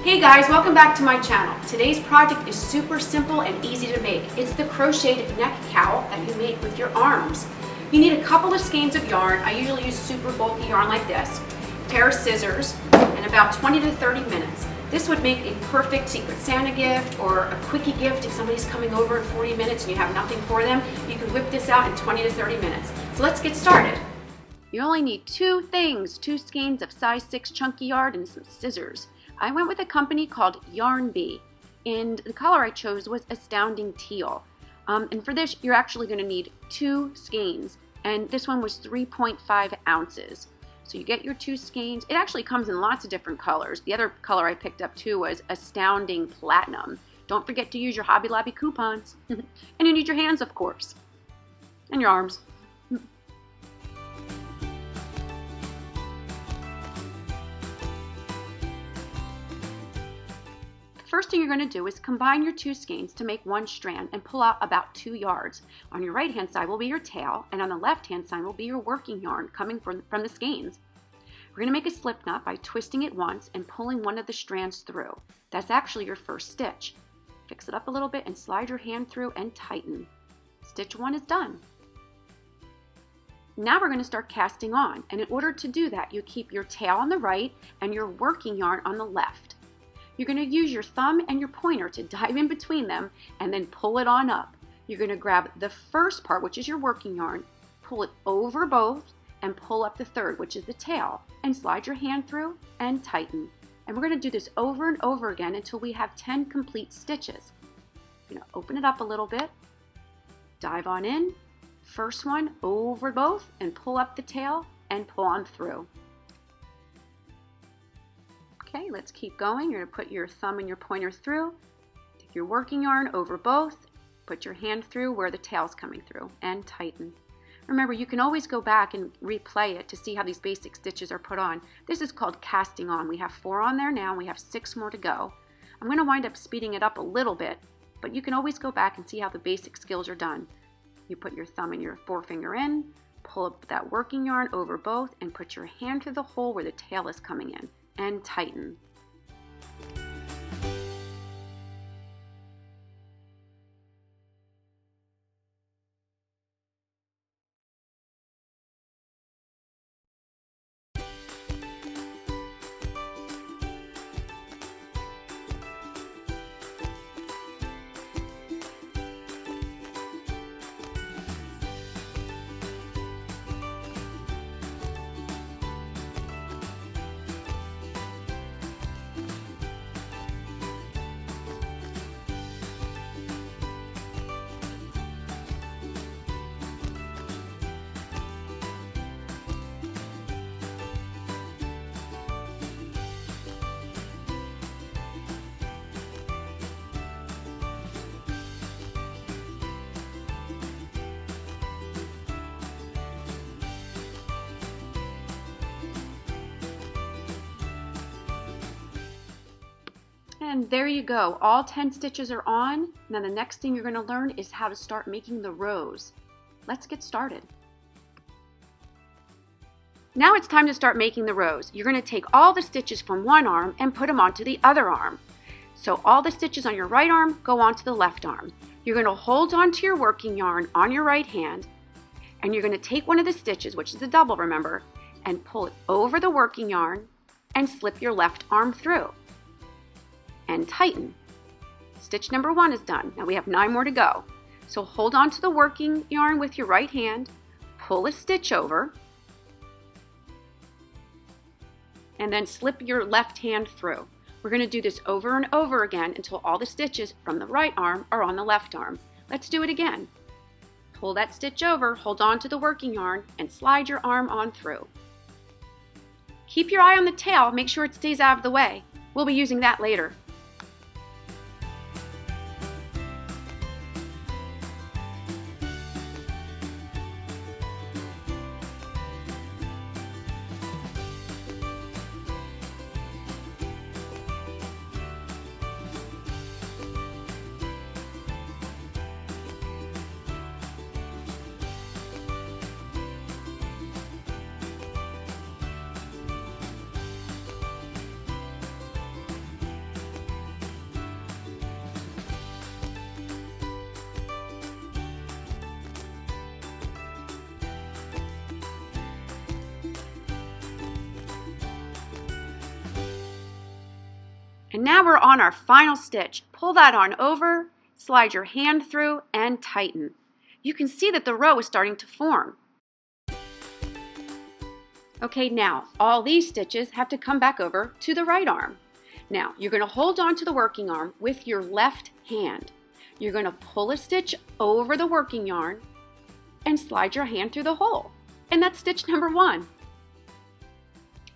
Hey guys, welcome back to my channel. Today's project is super simple and easy to make. It's the crocheted neck cowl that you make with your arms. You need a couple of skeins of yarn. I usually use super bulky yarn like this, a pair of scissors, and about 20 to 30 minutes. This would make a perfect Secret Santa gift or a quickie gift if somebody's coming over in 40 minutes and you have nothing for them. You can whip this out in 20 to 30 minutes. So let's get started. You only need two things, 2 skeins of size 6 chunky yarn and some scissors. I went with a company called Yarn Bee, and the color I chose was Astounding Teal. And for this, you're actually going to need 2 skeins, and this one was 3.5 ounces. So you get your 2 skeins. It actually comes in lots of different colors. The other color I picked up too was Astounding Platinum. Don't forget to use your Hobby Lobby coupons. And you need your hands, of course, and your arms. First thing you're going to do is combine your 2 skeins to make 1 strand and pull out about 2 yards. On your right hand side will be your tail, and on the left hand side will be your working yarn coming from the skeins. We're going to make a slip knot by twisting it once and pulling one of the strands through. That's actually your first stitch. Fix it up a little bit and slide your hand through and tighten. Stitch 1 is done. Now we're going to start casting on, and in order to do that, you keep your tail on the right and your working yarn on the left. You're going to use your thumb and your pointer to dive in between them and then pull it on up. You're going to grab the first part, which is your working yarn, pull it over both, and pull up the third, which is the tail, and slide your hand through and tighten. And we're going to do this over and over again until we have 10 complete stitches. You're going to open it up a little bit, dive on in, first one over both, and pull up the tail and pull on through. Okay, let's keep going. You're going to put your thumb and your pointer through, take your working yarn over both, put your hand through where the tail's coming through, and tighten. Remember, you can always go back and replay it to see how these basic stitches are put on. This is called casting on. We have 4 on there now, and we have 6 more to go. I'm going to wind up speeding it up a little bit, but you can always go back and see how the basic skills are done. You put your thumb and your forefinger in, pull up that working yarn over both, and put your hand through the hole where the tail is coming in, and tighten. And there you go, all 10 stitches are on. Now the next thing you're going to learn is how to start making the rows. Let's get started. Now it's time to start making the rows. You're going to take all the stitches from one arm and put them onto the other arm. So all the stitches on your right arm go onto the left arm. You're going to hold onto your working yarn on your right hand, and you're going to take one of the stitches, which is a double, remember, and pull it over the working yarn and slip your left arm through. And tighten. Stitch number 1 is done. Now we have 9 more to go. So hold on to the working yarn with your right hand, pull a stitch over, and then slip your left hand through. We're going to do this over and over again until all the stitches from the right arm are on the left arm. Let's do it again. Pull that stitch over, hold on to the working yarn, and slide your arm on through. Keep your eye on the tail, make sure it stays out of the way. We'll be using that later. And now we're on our final stitch. Pull that on over, slide your hand through, and tighten. You can see that the row is starting to form. Okay, now all these stitches have to come back over to the right arm. Now you're going to hold on to the working arm with your left hand. You're going to pull a stitch over the working yarn and slide your hand through the hole. And that's stitch number 1.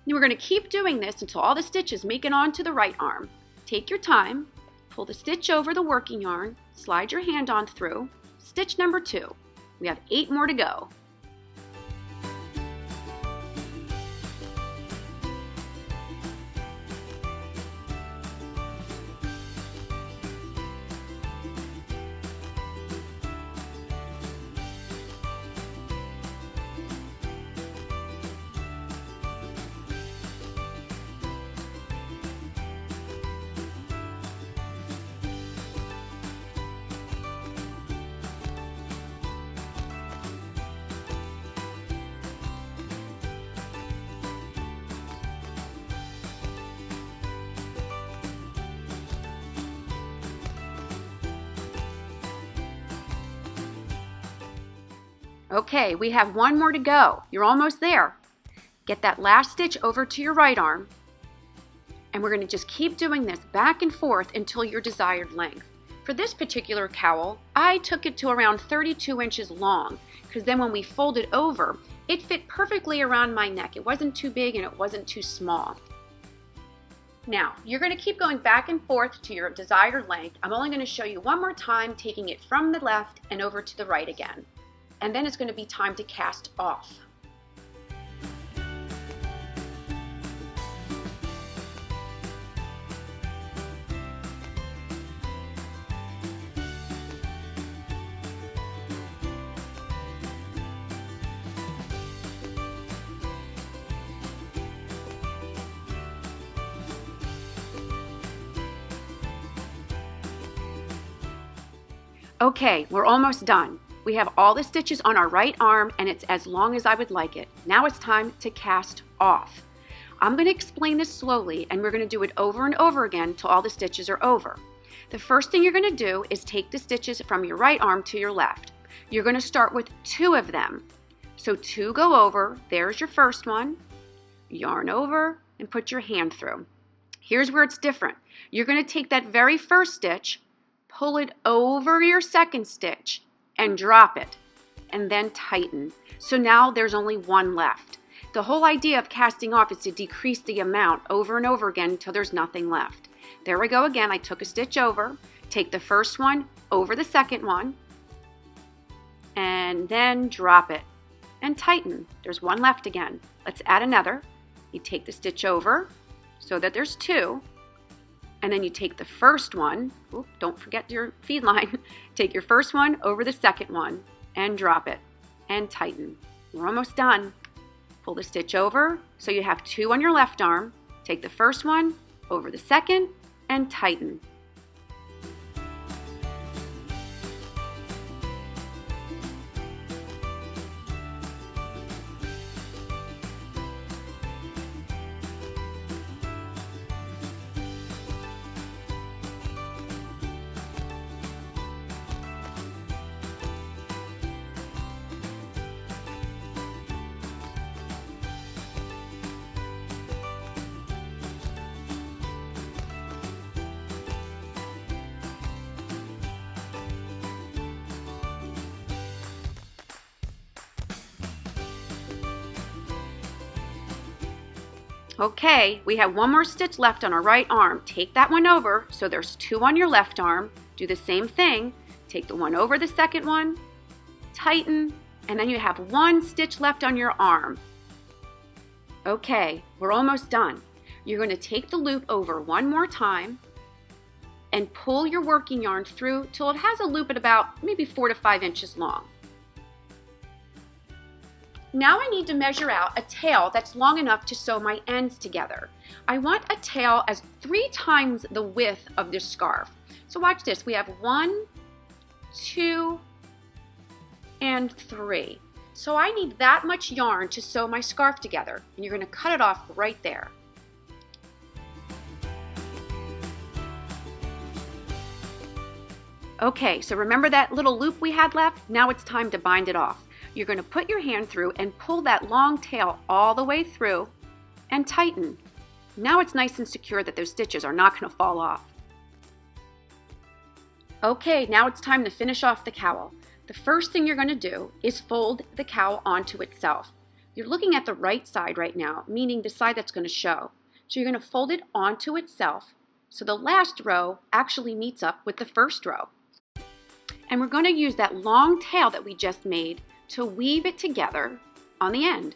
Now we're going to keep doing this until all the stitches make it onto the right arm. Take your time, pull the stitch over the working yarn, slide your hand on through, stitch number 2. We have 8 more to go. Okay, we have 1 more to go. You're almost there. Get that last stitch over to your right arm, and we're going to just keep doing this back and forth until your desired length. For this particular cowl, I took it to around 32 inches long, because then when we fold it over, it fit perfectly around my neck. It wasn't too big and it wasn't too small. Now, you're going to keep going back and forth to your desired length. I'm only going to show you one more time, taking it from the left and over to the right again. And then it's going to be time to cast off. Okay, we're almost done. We have all the stitches on our right arm and it's as long as I would like it. Now it's time to cast off. I'm going to explain this slowly and we're going to do it over and over again till all the stitches are over. The first thing you're going to do is take the stitches from your right arm to your left. You're going to start with 2 of them. So 2 go over, there's your first one, yarn over and put your hand through. Here's where it's different. You're going to take that very first stitch, pull it over your second stitch, and drop it, and then tighten. So now there's only 1 left. The whole idea of casting off is to decrease the amount over and over again until there's nothing left. There we go again. I took a stitch over, take the first one over the second one, and then drop it, and tighten. There's 1 left again. Let's add another. You take the stitch over so that there's 2, and then you take the first one, don't forget your feed line, take your first one over the second one and drop it and tighten. We're almost done. Pull the stitch over so you have 2 on your left arm, take the first one over the second and tighten. Okay, we have 1 more stitch left on our right arm. Take that one over, so there's 2 on your left arm. Do the same thing. Take the one over the second one, tighten, and then you have 1 stitch left on your arm. Okay, we're almost done. You're going to take the loop over 1 more time and pull your working yarn through till it has a loop at about maybe 4 to 5 inches long. Now I need to measure out a tail that's long enough to sew my ends together. I want a tail as 3 times the width of this scarf. So watch this. We have 1, 2, and 3. So I need that much yarn to sew my scarf together. And you're going to cut it off right there. Okay, so remember that little loop we had left? Now it's time to bind it off. You're going to put your hand through and pull that long tail all the way through and tighten. Now it's nice and secure that those stitches are not going to fall off. Okay, now it's time to finish off the cowl. The first thing you're going to do is fold the cowl onto itself. You're looking at the right side right now, meaning the side that's going to show. So you're going to fold it onto itself so the last row actually meets up with the first row. And we're going to use that long tail that we just made to weave it together on the end.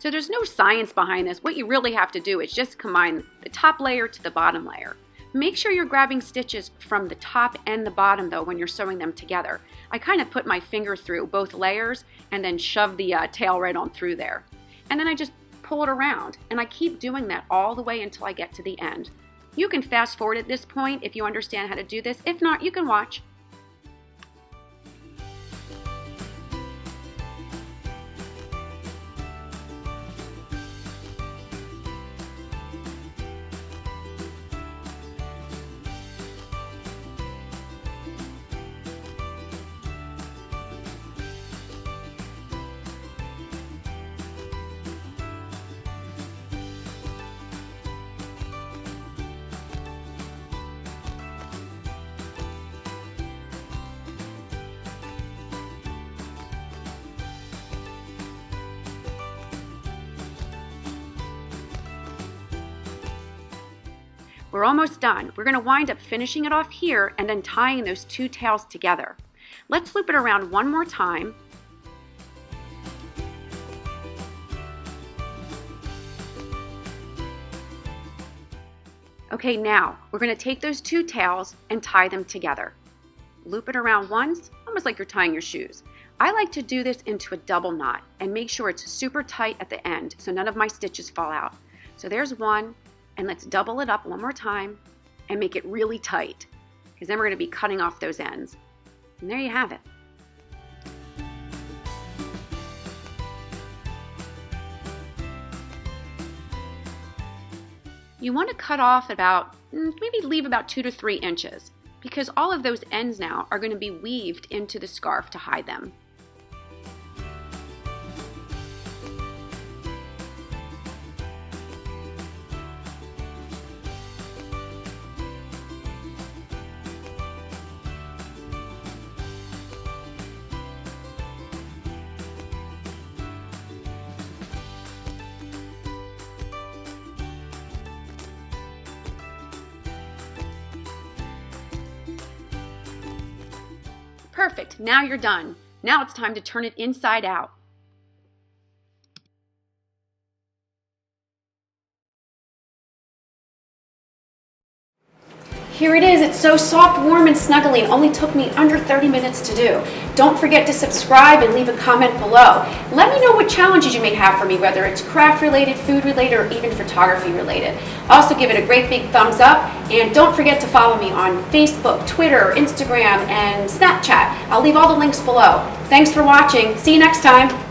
So there's no science behind this. What you really have to do is just combine the top layer to the bottom layer. Make sure you're grabbing stitches from the top and the bottom though when you're sewing them together. I kind of put my finger through both layers and then shove the tail right on through there. And then I just pull it around, and I keep doing that all the way until I get to the end. You can fast forward at this point if you understand how to do this. If not, you can watch. We're almost done. We're going to wind up finishing it off here and then tying those two tails together. Let's loop it around one more time. Okay, now we're going to take those two tails and tie them together. Loop it around once, almost like you're tying your shoes. I like to do this into a double knot and make sure it's super tight at the end so none of my stitches fall out. So there's one. And let's double it up one more time and make it really tight, because then we're going to be cutting off those ends. And there you have it. You want to cut off about, maybe leave about 2 to 3 inches, because all of those ends now are going to be weaved into the scarf to hide them. Perfect, now you're done. Now it's time to turn it inside out. Here it is. It's so soft, warm, and snuggly. It only took me under 30 minutes to do. Don't forget to subscribe and leave a comment below. Let me know what challenges you may have for me, whether it's craft related, food related, or even photography related. Also give it a great big thumbs up, and don't forget to follow me on Facebook, Twitter, Instagram, and Snapchat. I'll leave all the links below. Thanks for watching. See you next time.